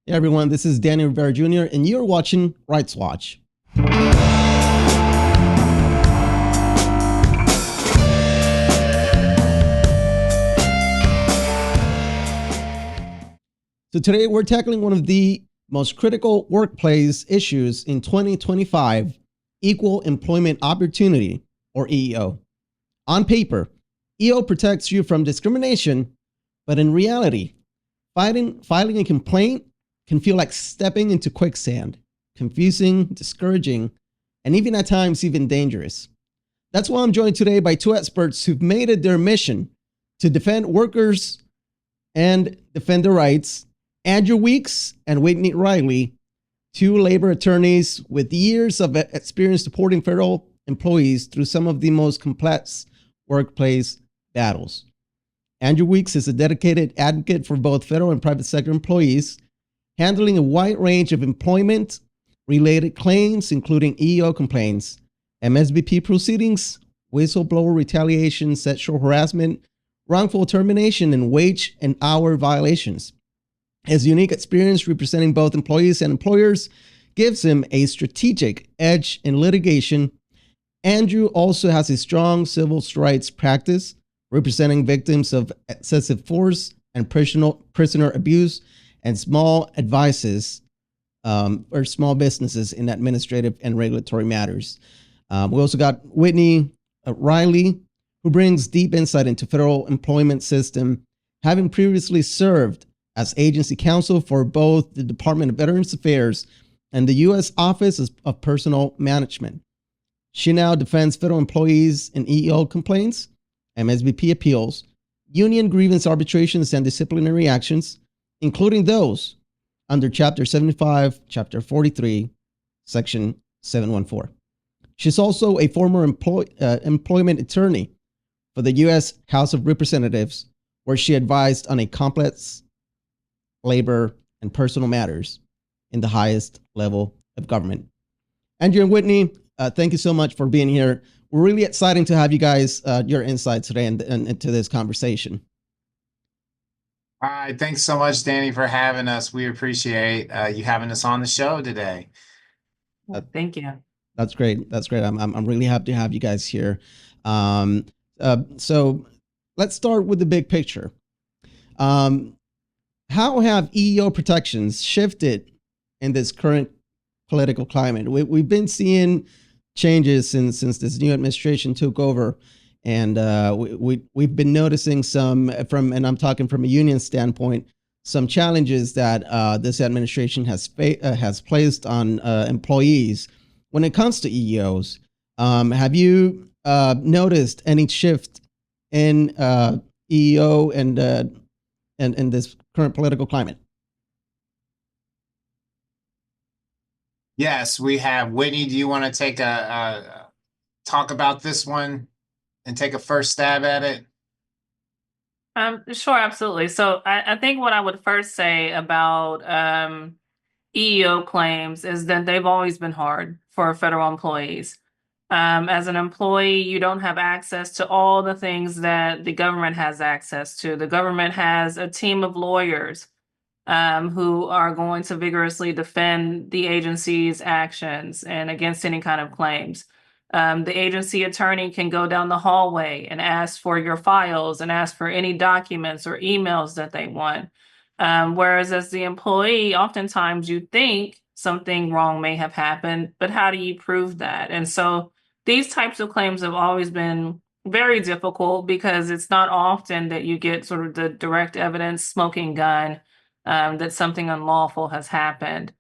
Hey everyone, this is Danny Rivera Jr. and you're watching Rights Watch. So today we're tackling one of the most critical workplace issues in 2025, equal employment opportunity, or EEO. On paper, EEO protects you from discrimination, but in reality, filing a complaint can feel like stepping into quicksand, confusing, discouraging, and even at times even dangerous. That's why I'm joined today by two experts who've made it their mission to defend workers and defend their rights. Andrew Weeks and Whitney Riley, two labor attorneys with years of experience supporting federal employees through some of the most complex workplace battles. Andrew Weeks is a dedicated advocate for both federal and private sector employees, handling a wide range of employment-related claims, including EEO complaints, MSBP proceedings, whistleblower retaliation, sexual harassment, wrongful termination, and wage and hour violations. His unique experience representing both employees and employers gives him a strategic edge in litigation. Andrew also has a strong civil rights practice, representing victims of excessive force and prisoner abuse, and small advices or small businesses in administrative and regulatory matters. We also got Whitney Riley, who brings deep insight into federal employment system, having previously served as agency counsel for both the Department of Veterans Affairs and the U.S. Office of Personnel Management. She now defends federal employees in EEO complaints, MSBP appeals, union grievance arbitrations, and disciplinary actions, including those under Chapter 75, Chapter 43, Section 714. She's also a former employment attorney for the U.S. House of Representatives, where she advised on a complex labor and personal matters in the highest level of government. Andrew and Whitney, thank you so much for being here. We're really excited to have you guys, your insights today and into this conversation. All right, thanks so much, Danny, for having us. We appreciate you having us on the show today. Thank you. That's great. That's great. I'm really happy to have you guys here. So let's start with the big picture. How have EEO protections shifted in this current political climate? We've been seeing changes since this new administration took over, and we've been noticing some and I'm talking from a union standpoint, some challenges that this administration has placed on employees when it comes to EEOs. Have you noticed any shift in EEO and this current political climate? Yes, we have. Whitney, do you want to take talk about this one and take a first stab at it? Sure, absolutely. So I think what I would first say about EEO claims is that they've always been hard for federal employees. As an employee, you don't have access to all the things that the government has access to. The government has a team of lawyers who are going to vigorously defend the agency's actions and against any kind of claims. The agency attorney can go down the hallway and ask for your files and ask for any documents or emails that they want. Whereas as the employee, oftentimes you think something wrong may have happened, but how do you prove that? And so these types of claims have always been very difficult because it's not often that you get sort of the direct evidence, smoking gun, that something unlawful has happened.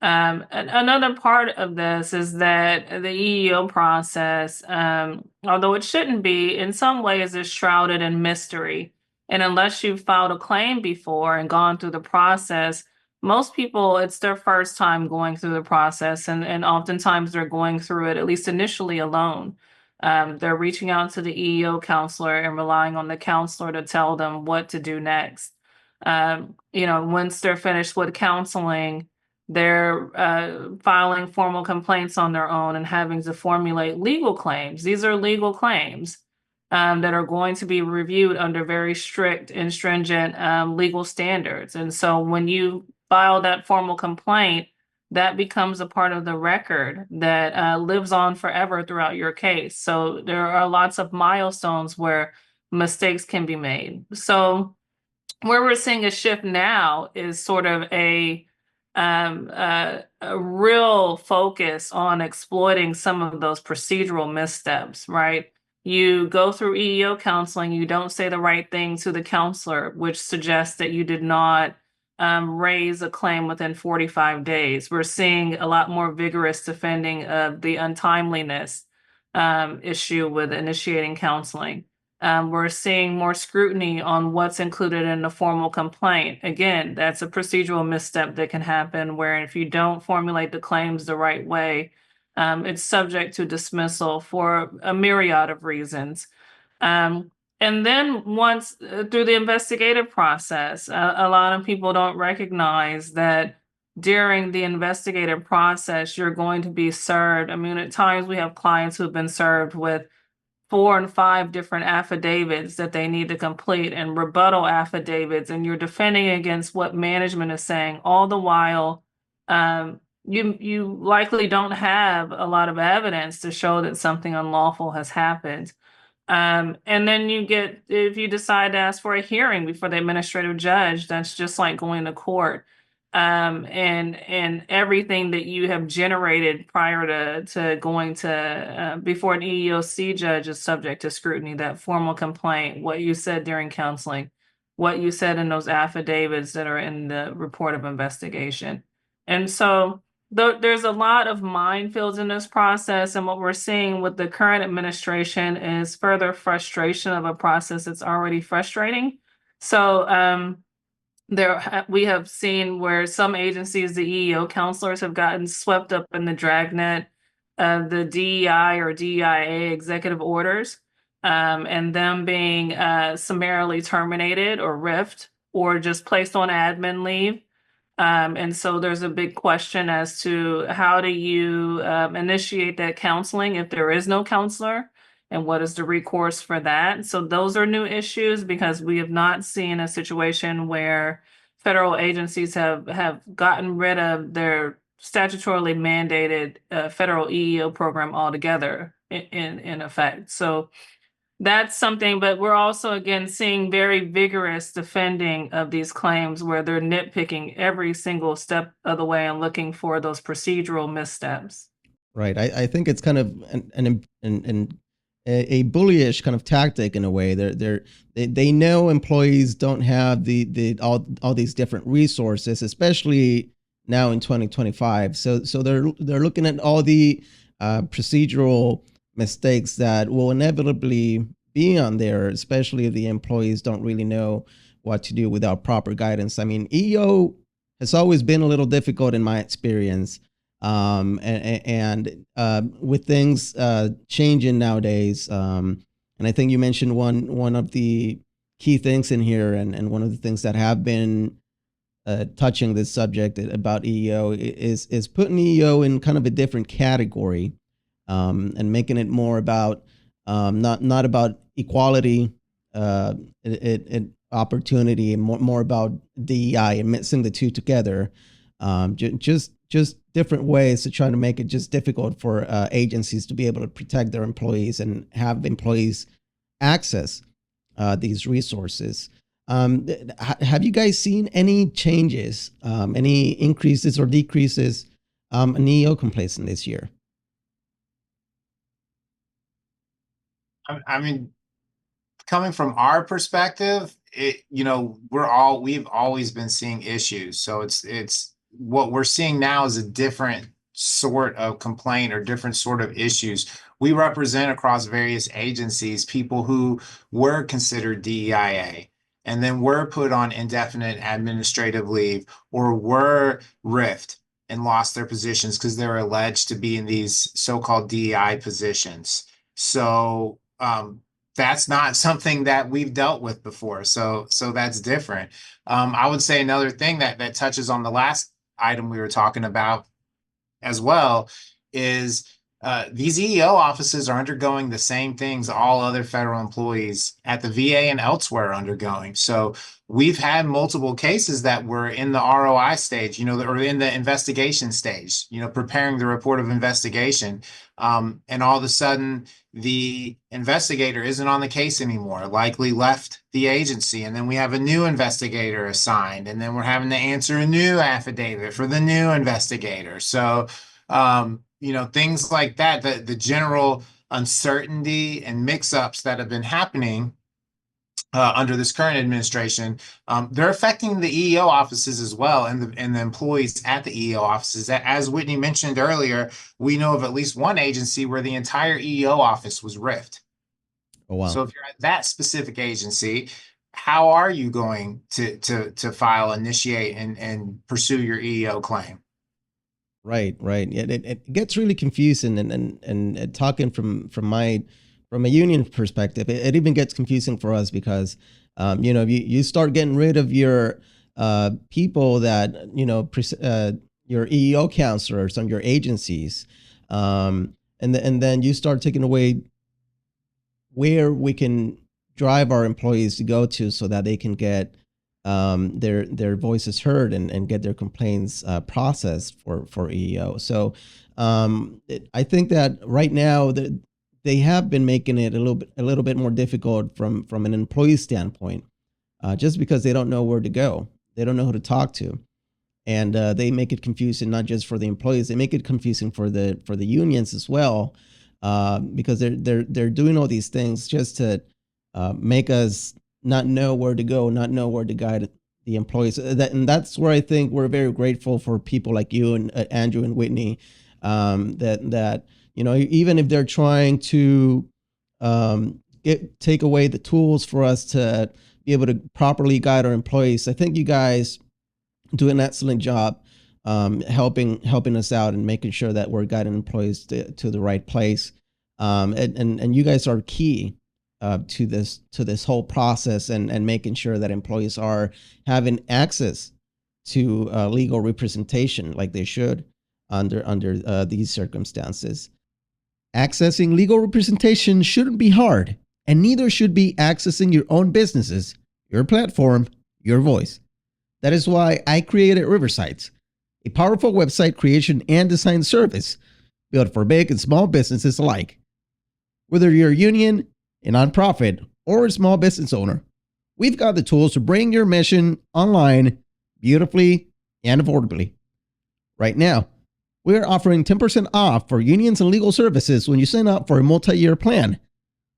Another part of this is that the EEO process, although it shouldn't be, in some ways is shrouded in mystery. And unless you've filed a claim before and gone through the process, most people, it's their first time going through the process, and oftentimes they're going through it, at least initially, alone. They're reaching out to the EEO counselor and relying on the counselor to tell them what to do next. Once they're finished with counseling, they're filing formal complaints on their own and having to formulate legal claims. These are legal claims that are going to be reviewed under very strict and stringent legal standards. And so when you file that formal complaint, that becomes a part of the record that lives on forever throughout your case. So there are lots of milestones where mistakes can be made. So where we're seeing a shift now is sort of a real focus on exploiting some of those procedural missteps, right? You go through EEO counseling, you don't say the right thing to the counselor, which suggests that you did not raise a claim within 45 days. We're seeing a lot more vigorous defending of the untimeliness issue with initiating counseling. We're seeing more scrutiny on what's included in the formal complaint. Again, that's a procedural misstep that can happen where if you don't formulate the claims the right way, it's subject to dismissal for a myriad of reasons. And then once through the investigative process, a lot of people don't recognize that during the investigative process, you're going to be served. I mean, at times we have clients who've been served with 4 and 5 different affidavits that they need to complete and rebuttal affidavits, and you're defending against what management is saying. All the while, you likely don't have a lot of evidence to show that something unlawful has happened. And then if you decide to ask for a hearing before the administrative judge, that's just like going to court. And everything that you have generated prior to going to before an EEOC judge is subject to scrutiny. That formal complaint, what you said during counseling, what you said in those affidavits that are in the report of investigation. And so there's a lot of minefields in this process, and what we're seeing with the current administration is further frustration of a process that's already frustrating. So we have seen where some agencies, the EEO counselors, have gotten swept up in the dragnet of the DEI or DEIA executive orders, and them being summarily terminated or riffed or just placed on admin leave. And so there's a big question as to how do you initiate that counseling if there is no counselor, and what is the recourse for that? So those are new issues because we have not seen a situation where federal agencies have gotten rid of their statutorily mandated federal EEO program altogether in effect. So that's something, but we're also, again, seeing very vigorous defending of these claims where they're nitpicking every single step of the way and looking for those procedural missteps. Right. I think it's kind of a bullyish kind of tactic in a way. They know employees don't have all these different resources, especially now in 2025. So they're looking at all the procedural mistakes that will inevitably be on there, especially if the employees don't really know what to do without proper guidance. I mean, EEO has always been a little difficult in my experience. And with things changing nowadays, and I think you mentioned one of the key things in here, and one of the things that have been touching this subject about EEO is putting EEO in kind of a different category, and making it more about not about equality, opportunity, and more about DEI, and mixing the two together. Just different ways to try to make it just difficult for agencies to be able to protect their employees and have employees access these resources. Have you guys seen any changes, any increases or decreases in EEO complaints in this year? I mean, coming from our perspective, we've always been seeing issues. So it's what we're seeing now is a different sort of complaint or different sort of issues. We represent across various agencies people who were considered DEIA and then were put on indefinite administrative leave or were riffed and lost their positions because they're alleged to be in these so-called DEI positions. So that's not something that we've dealt with before. So that's different. I would say another thing that touches on the last item we were talking about as well is these EEO offices are undergoing the same things all other federal employees at the VA and elsewhere are undergoing. So we've had multiple cases that were in the ROI stage, or in the investigation stage, preparing the report of investigation. And all of a sudden, the investigator isn't on the case anymore, likely left the agency. And then we have a new investigator assigned, and then we're having to answer a new affidavit for the new investigator. So, things like that, the general uncertainty and mix-ups that have been happening under this current administration, they're affecting the EEO offices as well, and the employees at the EEO offices. As Whitney mentioned earlier, we know of at least one agency where the entire EEO office was riffed. Oh, wow. So if you're at that specific agency, how are you going to file, initiate, and pursue your EEO claim? Right. Yeah, it gets really confusing, and talking from a union perspective, it even gets confusing for us because, you start getting rid of your people that, your EEO counselors on your agencies, and then you start taking away where we can drive our employees to go to so that they can get their voices heard and get their complaints processed for EEO. So I think that right now that they have been making it a little bit more difficult from an employee standpoint, just because they don't know where to go, they don't know who to talk to, and they make it confusing not just for the employees, they make it confusing for the unions as well, because they're doing all these things just to make us not know where to go, not know where to guide the employees. And that's where I think we're very grateful for people like you and Andrew and Whitney, that even if they're trying to take away the tools for us to be able to properly guide our employees, I think you guys do an excellent job helping us out and making sure that we're guiding employees to the right place. And you guys are key to this whole process and making sure that employees are having access to legal representation like they should under these circumstances. Accessing legal representation shouldn't be hard, and neither should be accessing your own businesses, your platform, your voice. That is why I created Riversites, a powerful website creation and design service built for big and small businesses alike. Whether you're a union, a nonprofit, or a small business owner, we've got the tools to bring your mission online beautifully and affordably. Right now, we're offering 10% off for unions and legal services when you sign up for a multi-year plan.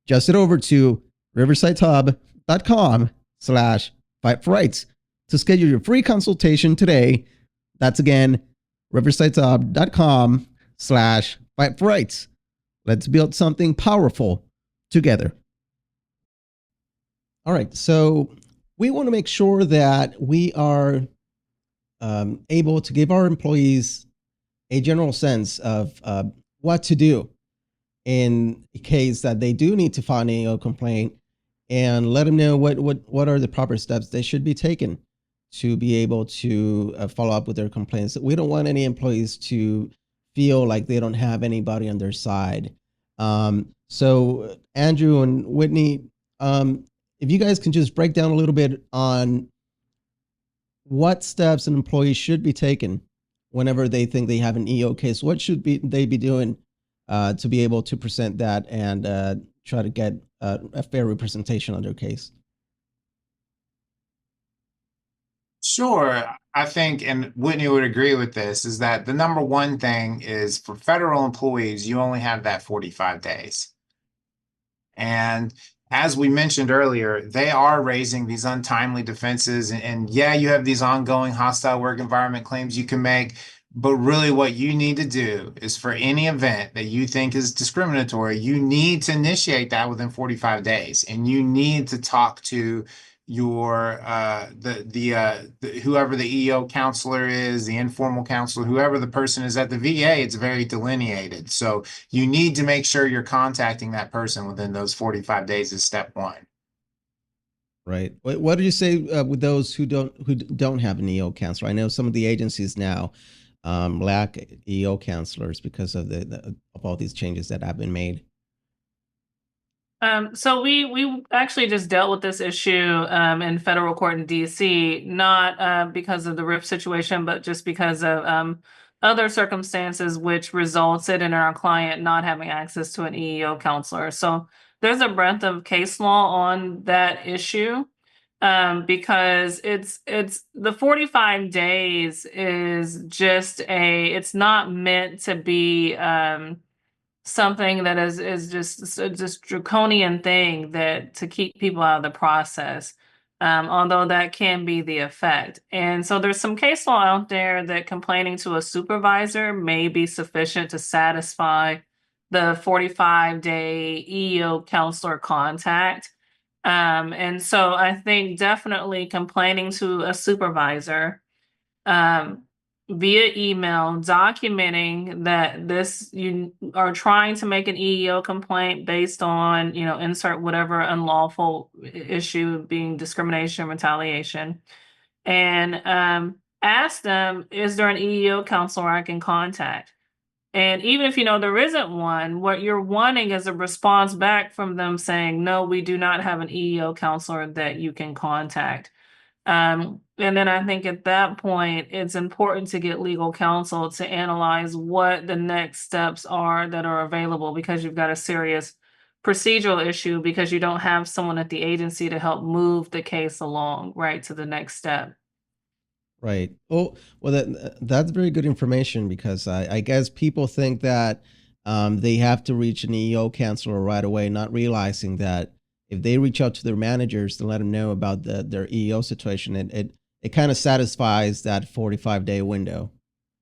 Just head over to riversitehub.com/fight4rights to schedule your free consultation today. That's again, riversitehub.com/fight4rights. Let's build something powerful together. All right, so we want to make sure that we are able to give our employees a general sense of what to do in case that they do need to file an EEO complaint, and let them know what are the proper steps they should be taking to be able to follow up with their complaints. We don't want any employees to feel like they don't have anybody on their side. So Andrew and Whitney, if you guys can just break down a little bit on what steps an employee should be taking whenever they think they have an EEO case, what should they be doing to be able to present that and try to get a fair representation on their case? Sure. I think, and Whitney would agree with this, is that the number one thing is for federal employees, you only have that 45 days. And as we mentioned earlier, they are raising these untimely defenses. And yeah, you have these ongoing hostile work environment claims you can make. But really what you need to do is for any event that you think is discriminatory, you need to initiate that within 45 days. And you need to talk to your whoever the EEO counselor is, the informal counselor, whoever the person is at the VA. It's very delineated. So you need to make sure you're contacting that person within those 45 days is step one. Right. What do you say with those who don't have an EEO counselor? I know some of the agencies now lack EEO counselors because of of all these changes that have been made? So we actually just dealt with this issue in federal court in DC, not because of the RIF situation, but just because of other circumstances which resulted in our client not having access to an EEO counselor. So there's a breadth of case law on that issue because it's the 45 days is just it's not meant to be something that is just draconian thing that to keep people out of the process. Although that can be the effect. And so there's some case law out there that complaining to a supervisor may be sufficient to satisfy the 45-day EEO counselor contact. And so I think definitely complaining to a supervisor um, via email documenting that you are trying to make an EEO complaint based on, insert whatever unlawful issue being discrimination, retaliation, and ask them, is there an EEO counselor I can contact? And even if there isn't one, what you're wanting is a response back from them saying, no, we do not have an EEO counselor that you can contact. And then I think at that point, it's important to get legal counsel to analyze what the next steps are that are available because you've got a serious procedural issue because you don't have someone at the agency to help move the case along, right, to the next step. Right. Oh, well, that's very good information because I guess people think that they have to reach an EEO counselor right away, not realizing that if they reach out to their managers to let them know about their EEO situation, it kind of satisfies that 45-day window.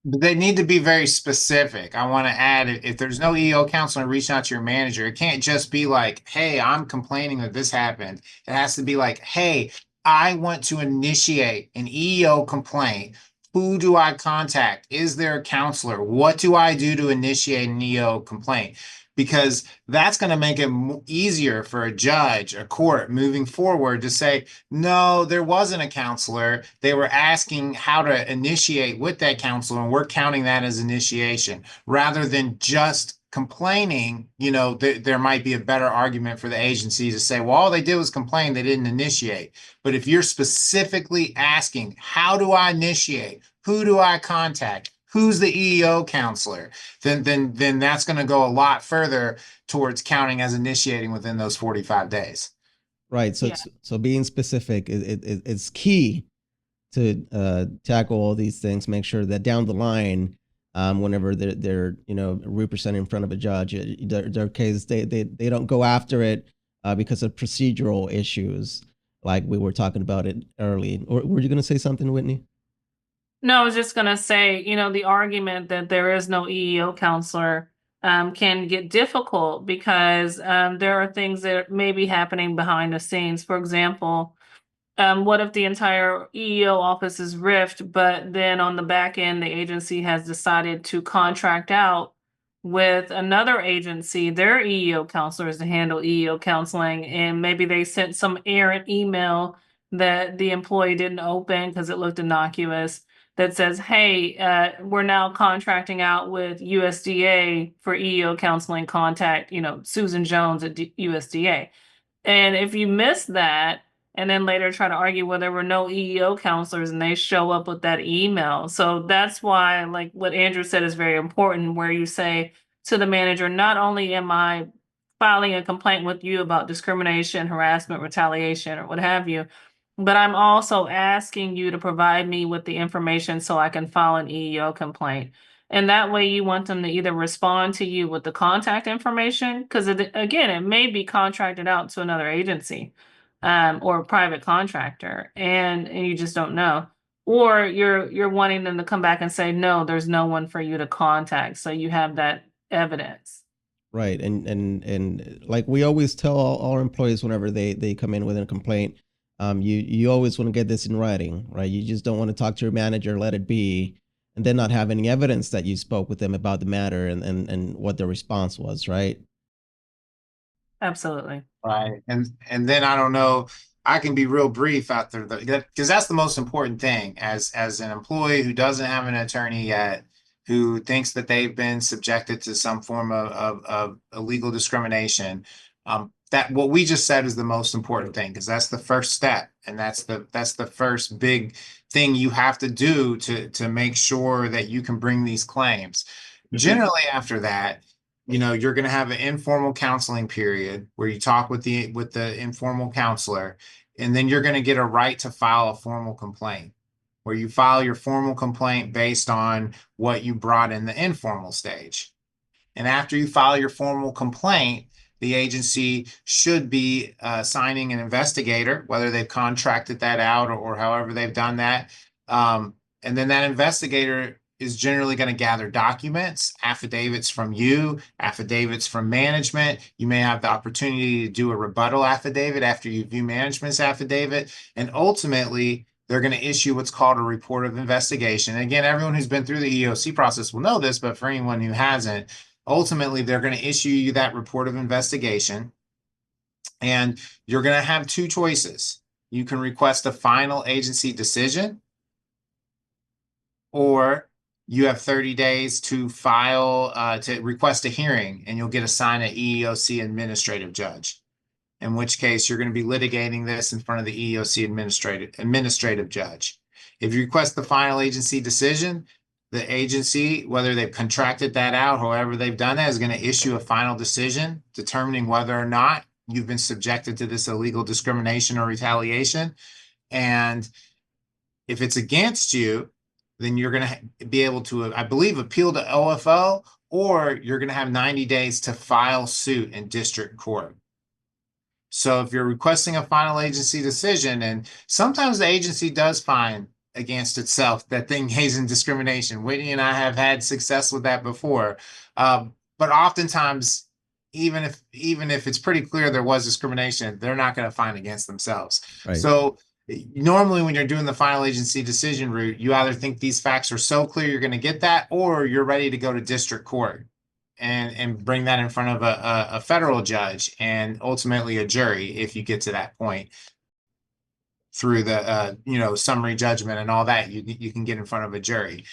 But they need to be very specific. I want to add, if there's no EEO counselor, reach out to your manager. It can't just be like, hey, I'm complaining that this happened. It has to be like, hey, I want to initiate an EEO complaint. Who do I contact? Is there a counselor? What do I do to initiate an EEO complaint? Because that's going to make it easier for a judge, a court moving forward to say, no, there wasn't a counselor. They were asking how to initiate with that counselor, and we're counting that as initiation rather than just complaining. There might be a better argument for the agency to say, well, all they did was complain, they didn't initiate. But if you're specifically asking, how do I initiate? Who do I contact? Who's the EEO counselor? Then that's going to go a lot further towards counting as initiating within those 45 days. Right. So Yeah. so being specific it's key to tackle all these things. Make sure that down the line, whenever they're representing in front of a judge, their case they don't go after it because of procedural issues, like we were talking about it early. Or were you going to say something, Whitney? No, I was just going to say, the argument that there is no EEO counselor can get difficult because there are things that may be happening behind the scenes. For example, what if the entire EEO office is rift, but then on the back end, the agency has decided to contract out with another agency, their EEO counselors to handle EEO counseling, and maybe they sent some errant email that the employee didn't open because it looked innocuous that says, hey, we're now contracting out with USDA for EEO counseling, contact, Susan Jones at USDA. And if you miss that, and then later try to argue well there were no EEO counselors and they show up with that email. So that's why, like what Andrew said is very important, where you say to the manager, not only am I filing a complaint with you about discrimination, harassment, retaliation, or what have you, but I'm also asking you to provide me with the information so I can file an EEO complaint. And that way you want them to either respond to you with the contact information, because again, it may be contracted out to another agency or a private contractor, and you just don't know. Or you're wanting them to come back and say, no, there's no one for you to contact. So you have that evidence. Right. And like we always tell all our employees whenever they come in with a complaint, you always want to get this in writing, right? You just don't want to talk to your manager, let it be, and then not have any evidence that you spoke with them about the matter and what their response was, right? Absolutely. Right. And then I don't know, I can be real brief after because that's the most important thing as an employee who doesn't have an attorney yet. who thinks that they've been subjected to some form of illegal discrimination, that what we just said is the most important thing, because that's the first step, and that's the first big thing you have to do to make sure that you can bring these claims. Generally, after that, you're going to have an informal counseling period where you talk with the informal counselor, and then you're going to get a right to file a formal complaint, where you file your formal complaint based on what you brought in the informal stage. And after you file your formal complaint, the agency should be assigning an investigator, whether they've contracted that out or however they've done that. And then that investigator is generally going to gather documents, affidavits from you, affidavits from management. You may have the opportunity to do a rebuttal affidavit after you view management's affidavit. And ultimately, they're going to issue what's called a report of investigation. And again, everyone who's been through the EEOC process will know this, but for anyone who hasn't, ultimately, they're going to issue you that report of investigation. And you're going to have two choices. You can request a final agency decision, or you have 30 days to file, to request a hearing, and you'll get assigned an EEOC administrative judge, in which case you're going to be litigating this in front of the EEOC administrative judge. If you request the final agency decision, the agency, whether they've contracted that out, however they've done that, is going to issue a final decision determining whether or not you've been subjected to this illegal discrimination or retaliation. And if it's against you, then you're going to be able to, I believe, appeal to OFO, or you're going to have 90 days to file suit in district court. So if you're requesting a final agency decision, and sometimes the agency does find against itself that they engage in discrimination. Whitney and I have had success with that before. But oftentimes, even if it's pretty clear there was discrimination, they're not going to find against themselves. Right. So normally when you're doing the final agency decision route, you either think these facts are so clear you're going to get that, or you're ready to go to district court and bring that in front of a federal judge and ultimately a jury if you get to that point. Through the summary judgment and all that, you can get in front of a jury.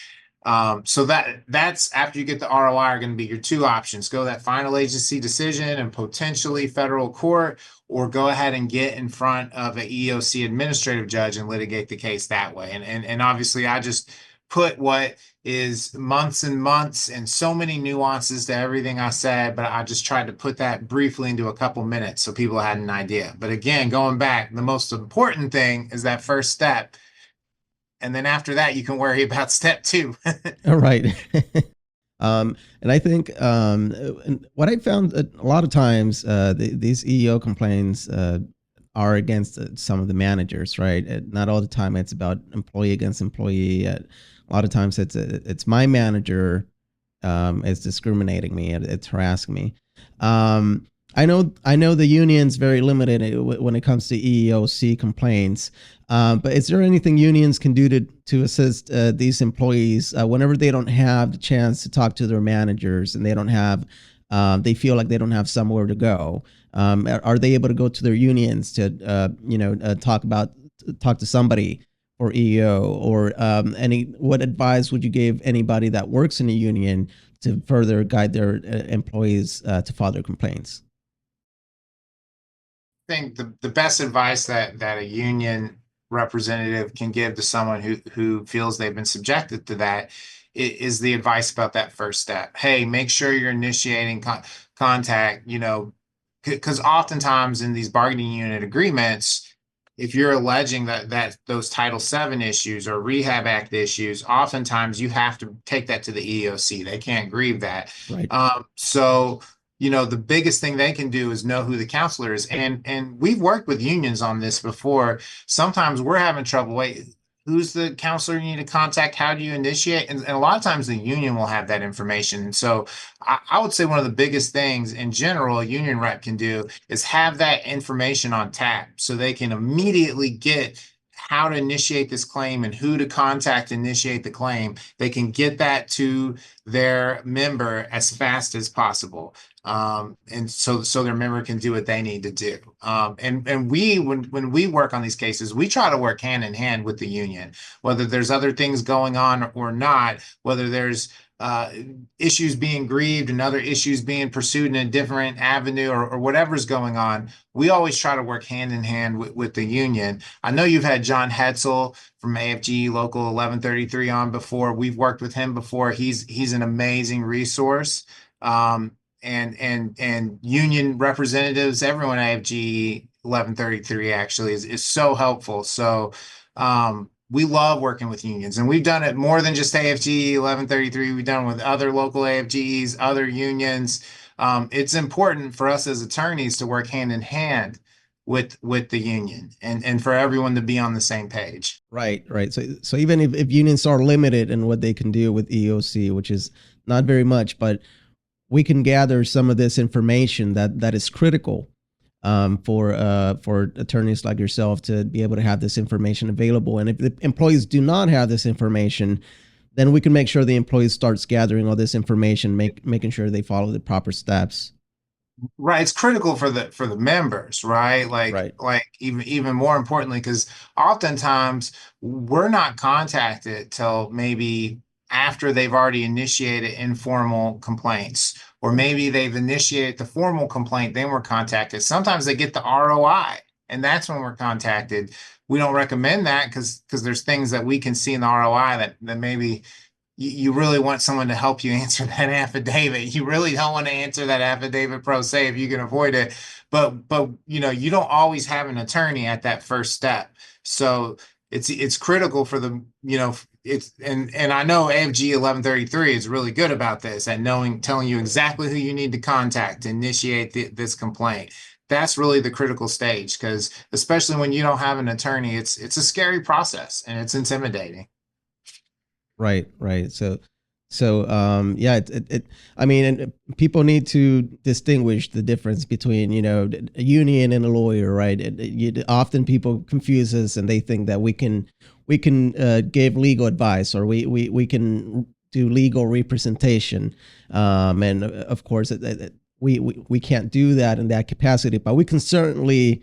So that's after you get the ROI are going to be your two options: go that final agency decision and potentially federal court, or go ahead and get in front of an EEOC administrative judge and litigate the case that way. And obviously, I just put what is months and months and so many nuances to everything I said, but I just tried to put that briefly into a couple minutes so people had an idea. But again, going back, the most important thing is that first step. And then after that, you can worry about step two. All right. And I think what I found a lot of times, these EEO complaints are against some of the managers, right? Not all the time it's about employee against employee. A lot of times it's my manager is discriminating me, it's harassing me. I know the union's very limited when it comes to EEOC complaints, but is there anything unions can do to assist these employees whenever they don't have the chance to talk to their managers and they feel like they don't have somewhere to go? Are they able to go to their unions to talk to somebody or EEO, or what advice would you give anybody that works in a union to further guide their employees to file their complaints? I think the best advice that a union representative can give to someone who feels they've been subjected to that is the advice about that first step. Hey, make sure you're initiating contact, because oftentimes in these bargaining unit agreements, if you're alleging that those Title VII issues or Rehab Act issues, oftentimes you have to take that to the EEOC. They can't grieve that. Right. So, the biggest thing they can do is know who the counselor is. And we've worked with unions on this before. Sometimes we're having trouble. Wait, who's the counselor you need to contact? How do you initiate? And a lot of times the union will have that information. And so I would say one of the biggest things in general a union rep can do is have that information on tap so they can immediately get how to initiate this claim and who to contact to initiate the claim. They can get that to their member as fast as possible. And so their member can do what they need to do. And we, when we work on these cases, we try to work hand in hand with the union, whether there's other things going on or not, whether there's issues being grieved and other issues being pursued in a different avenue or whatever's going on, we always try to work hand in hand with the union. I know you've had John Hetzel from AFG Local 1133 on before. We've worked with him before. He's an amazing resource. And union representatives, everyone at AFG 1133 actually is so helpful. So we love working with unions, and we've done it more than just AFG 1133. We've done it with other local AFGs, other unions. It's important for us as attorneys to work hand in hand with the union and for everyone to be on the same page. Right, right. So even if unions are limited in what they can do with EEOC, which is not very much, but we can gather some of this information that is critical for attorneys like yourself to be able to have this information available. And if the employees do not have this information, then we can make sure the employee starts gathering all this information, making sure they follow the proper steps. Right, it's critical for the members, right? Like even more importantly, because oftentimes we're not contacted till maybe after they've already initiated informal complaints, or maybe they've initiated the formal complaint, then we're contacted. Sometimes they get the ROI, and that's when we're contacted. We don't recommend that because there's things that we can see in the ROI that maybe you really want someone to help you answer that affidavit. You really don't want to answer that affidavit pro se if you can avoid it. But you know, you don't always have an attorney at that first step. So it's critical for the, you know, and I know AFG 1133 is really good about this at telling you exactly who you need to contact to initiate this complaint. That's really the critical stage, because especially when you don't have an attorney, it's a scary process and it's intimidating. Right, right. Yeah, I mean, and people need to distinguish the difference between, you know, a union and a lawyer, right? Often people confuse us and they think that we can give legal advice, or we can do legal representation. And of course, we can't do that in that capacity, but we can certainly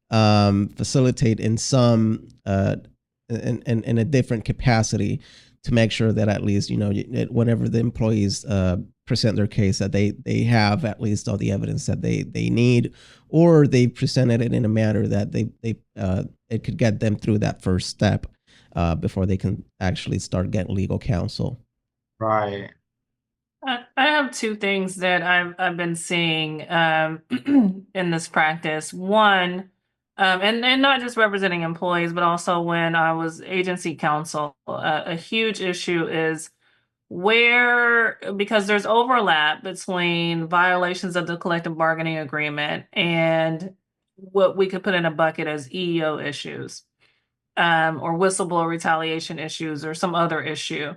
facilitate in some in a different capacity, to make sure that at least, you know, whenever the employees present their case, that they have at least all the evidence that they need, or they presented it in a manner that it could get them through that first step before they can actually start getting legal counsel. Right. I have two things that I've been seeing in this practice. One, and not just representing employees, but also when I was agency counsel, a huge issue is because there's overlap between violations of the collective bargaining agreement and what we could put in a bucket as EEO issues, or whistleblower retaliation issues, or some other issue.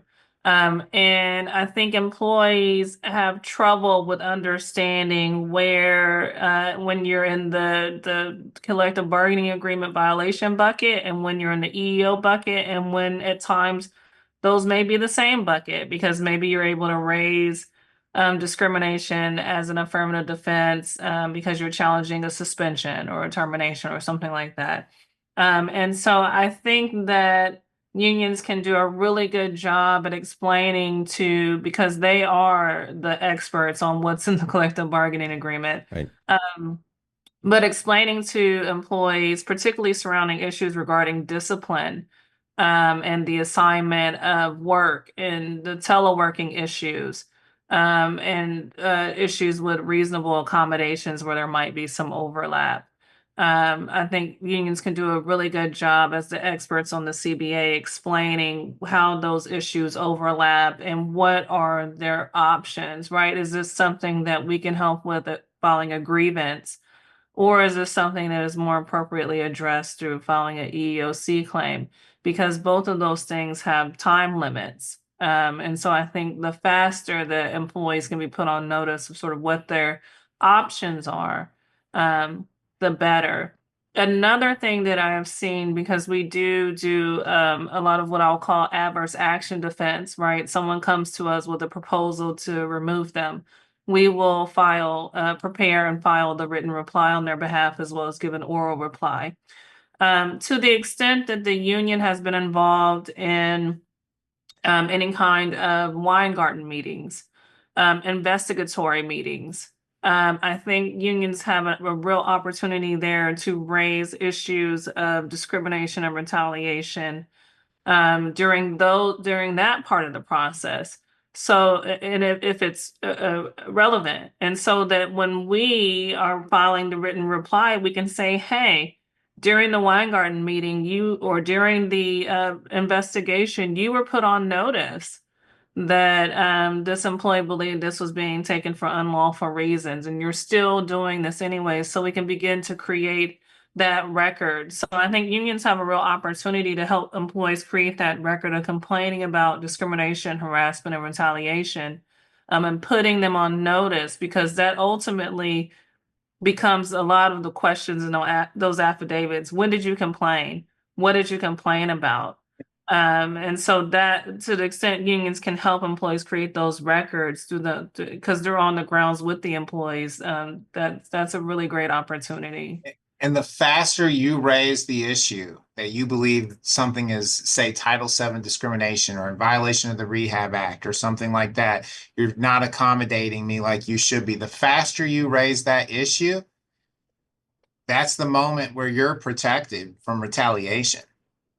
And I think employees have trouble with understanding where, when you're in the collective bargaining agreement violation bucket and when you're in the EEO bucket, and when at times those may be the same bucket, because maybe you're able to raise discrimination as an affirmative defense because you're challenging a suspension or a termination or something like that. And so I think that unions can do a really good job at explaining because they are the experts on what's in the collective bargaining agreement. Right. But explaining to employees, particularly surrounding issues regarding discipline, and the assignment of work and the teleworking issues, and issues with reasonable accommodations where there might be some overlap. I think unions can do a really good job as the experts on the CBA, explaining how those issues overlap and what are their options, right? Is this something that we can help with filing a grievance? Or is this something that is more appropriately addressed through filing an EEOC claim? Because both of those things have time limits. And so I think the faster the employees can be put on notice of sort of what their options are, the better. Another thing that I have seen, because we do a lot of what I'll call adverse action defense, right? Someone comes to us with a proposal to remove them. We will prepare and file the written reply on their behalf, as well as give an oral reply. To the extent that the union has been involved in any kind of Weingarten meetings, investigatory meetings. I think unions have a real opportunity there to raise issues of discrimination and retaliation during that part of the process. So, and if it's relevant, and so that when we are filing the written reply, we can say, hey, during the Weingarten meeting, during the investigation, you were put on notice that this employee believed this was being taken for unlawful reasons, and you're still doing this anyway. So we can begin to create that record. So I think unions have a real opportunity to help employees create that record of complaining about discrimination, harassment, and retaliation, and putting them on notice, because that ultimately becomes a lot of the questions in those affidavits. When did you complain? What did you complain about? And so that, to the extent unions can help employees create those records because they're on the grounds with the employees, that's a really great opportunity. And the faster you raise the issue that you believe something is, say, Title VII discrimination or in violation of the Rehab Act or something like that, you're not accommodating me like you should be. The faster you raise that issue, that's the moment where you're protected from retaliation.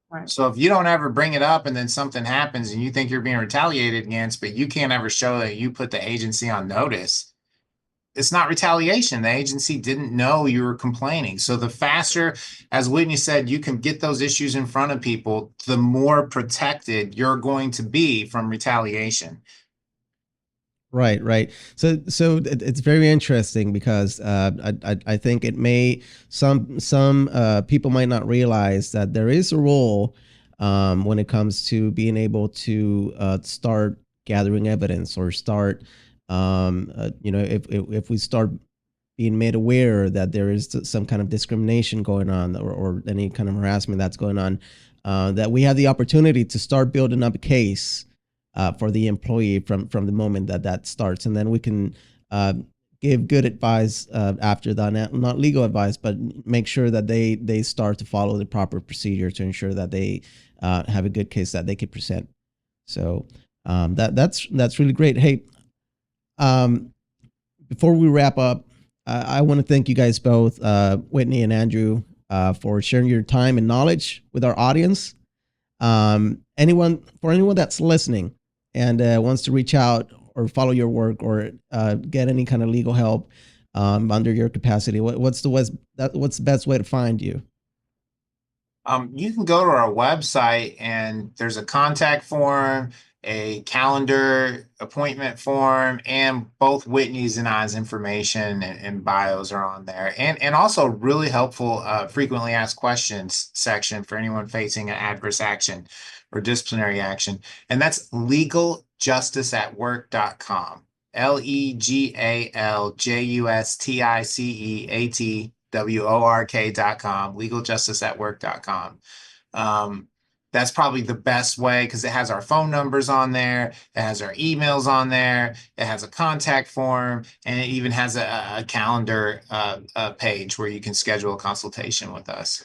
Right. So if you don't ever bring it up and then something happens and you think you're being retaliated against, but you can't ever show that you put the agency on notice, it's not retaliation. The agency didn't know you were complaining. So the faster, as Whitney said, you can get those issues in front of people, the more protected you're going to be from retaliation. Right. So it's very interesting because I think it may some people might not realize that there is a role when it comes to being able to start gathering evidence or start if we start being made aware that there is some kind of discrimination going on or any kind of harassment that's going on, that we have the opportunity to start building up a case for the employee from the moment that starts. And then we can give good advice after that, not legal advice, but make sure that they start to follow the proper procedure to ensure that they have a good case that they can present. So that's really great. Hey, before we wrap up, I want to thank you guys both, Whitney and Andrew, for sharing your time and knowledge with our audience. Anyone that's listening and wants to reach out or follow your work or get any kind of legal help under your capacity, what's the best way to find you? You can go to our website and there's a contact form, a calendar appointment form, and both Whitney's and I's information and bios are on there. And also really helpful frequently asked questions section for anyone facing an adverse action or disciplinary action. And that's legaljusticeatwork.com. legaljusticeatwork.com, legaljusticeatwork.com. That's probably the best way because it has our phone numbers on there, it has our emails on there, it has a contact form, and it even has a calendar page where you can schedule a consultation with us.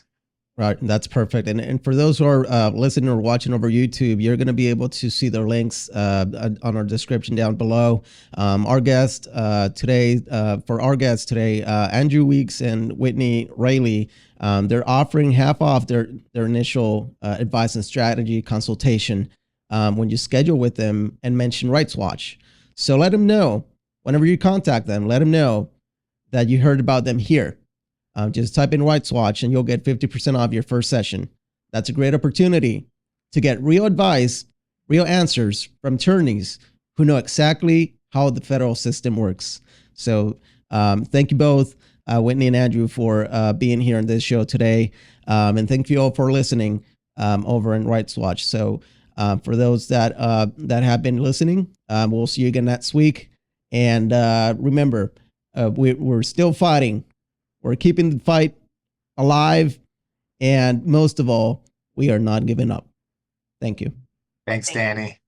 Right, that's perfect. And for those who are listening or watching over YouTube, you're going to be able to see the links on our description down below. Our guest today, Andrew Weeks and Whitney Rayleigh, they're offering half off their initial advice and strategy consultation when you schedule with them and mention Rights Watch. So let them know, whenever you contact them, let them know that you heard about them here. Just type in Rights Watch and you'll get 50% off your first session. That's a great opportunity to get real advice, real answers from attorneys who know exactly how the federal system works. So thank you both, Whitney and Andrew, for being here on this show today. And thank you all for listening over in Rights Watch. So for those that have been listening, we'll see you again next week. And remember, we're still fighting. We're keeping the fight alive. And most of all, we are not giving up. Thank you. Thanks, Danny.